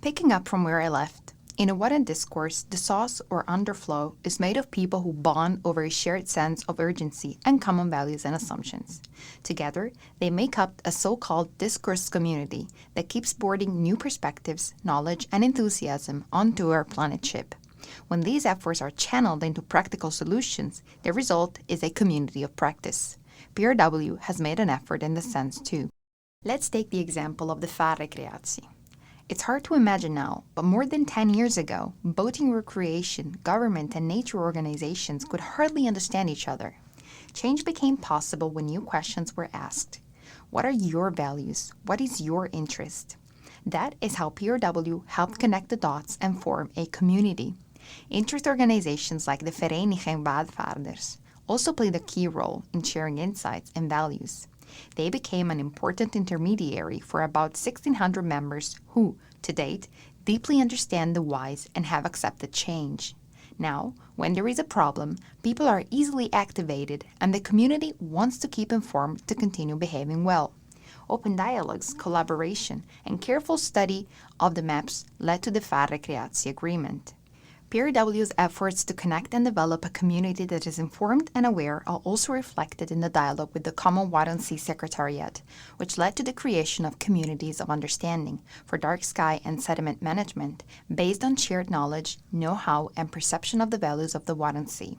Picking up from where I left, in a Wadden discourse, the sauce or underflow is made of people who bond over a shared sense of urgency and common values and assumptions. Together, they make up a so-called discourse community that keeps boarding new perspectives, knowledge, and enthusiasm onto our planet ship. When these efforts are channeled into practical solutions, the result is a community of practice. PRW has made an effort in this sense too. Let's take the example of the vaarrecreatie. It's hard to imagine now, but more than 10 years ago, boating recreation, government, and nature organizations could hardly understand each other. Change became possible when new questions were asked. What are your values? What is your interest? That is how PRW helped connect the dots and form a community. Interest organizations like the Vereniging Waadvaarders also played a key role in sharing insights and values. They became an important intermediary for about 1,600 members who, to date, deeply understand the whys and have accepted change. Now, when there is a problem, people are easily activated and the community wants to keep informed to continue behaving well. Open dialogues, collaboration, and careful study of the maps led to the vaarrecreatie agreement. PRW's efforts to connect and develop a community that is informed and aware are also reflected in the dialogue with the Common Wadden Sea Secretariat, which led to the creation of communities of understanding for dark sky and sediment management based on shared knowledge, know-how, and perception of the values of the Wadden Sea.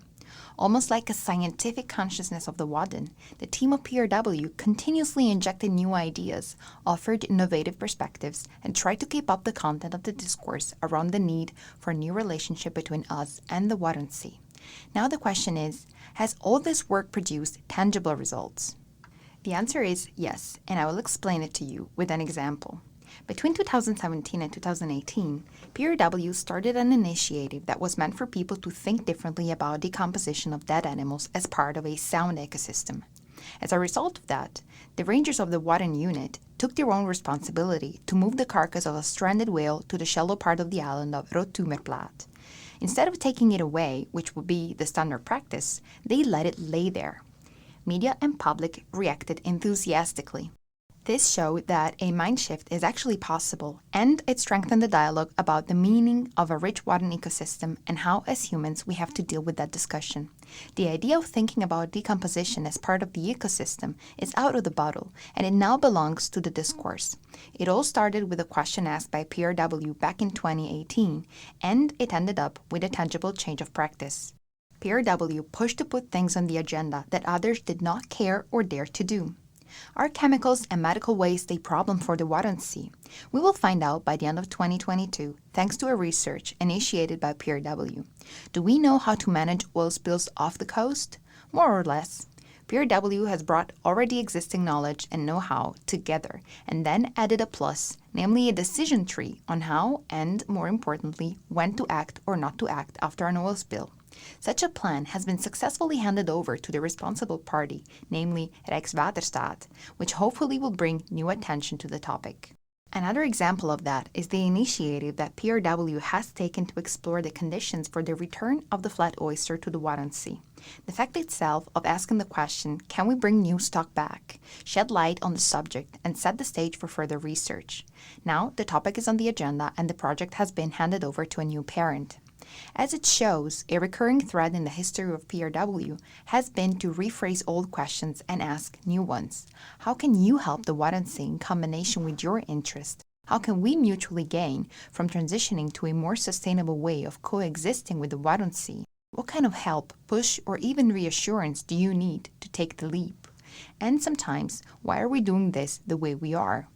Almost like a scientific consciousness of the Wadden, the team of PRW continuously injected new ideas, offered innovative perspectives, and tried to keep up the content of the discourse around the need for a new relationship between us and the Wadden Sea. Now the question is, has all this work produced tangible results? The answer is yes, and I will explain it to you with an example. Between 2017 and 2018, PRW started an initiative that was meant for people to think differently about decomposition of dead animals as part of a sound ecosystem. As a result of that, the rangers of the Wadden unit took their own responsibility to move the carcass of a stranded whale to the shallow part of the island of Rotumerplaat. Instead of taking it away, which would be the standard practice, they let it lay there. Media and public reacted enthusiastically. This showed that a mind shift is actually possible, and it strengthened the dialogue about the meaning of a rich Wadden ecosystem and how, as humans, we have to deal with that discussion. The idea of thinking about decomposition as part of the ecosystem is out of the bottle, and it now belongs to the discourse. It all started with a question asked by PRW back in 2018, and it ended up with a tangible change of practice. PRW pushed to put things on the agenda that others did not care or dare to do. Are chemicals and medical waste a problem for the Wadden Sea? We will find out by the end of 2022, thanks to a research initiated by PRW. Do we know how to manage oil spills off the coast? More or less. PRW has brought already existing knowledge and know-how together and then added a plus, namely a decision tree on how and, more importantly, when to act or not to act after an oil spill. Such a plan has been successfully handed over to the responsible party, namely Rijkswaterstaat, which hopefully will bring new attention to the topic. Another example of that is the initiative that PRW has taken to explore the conditions for the return of the flat oyster to the Wadden Sea. The fact itself of asking the question, can we bring new stock back, shed light on the subject and set the stage for further research. Now the topic is on the agenda and the project has been handed over to a new parent. As it shows, a recurring thread in the history of PRW has been to rephrase old questions and ask new ones. How can you help the Wadden Sea in combination with your interest? How can we mutually gain from transitioning to a more sustainable way of coexisting with the Wadden Sea? What kind of help, push, or even reassurance do you need to take the leap? And sometimes, why are we doing this the way we are?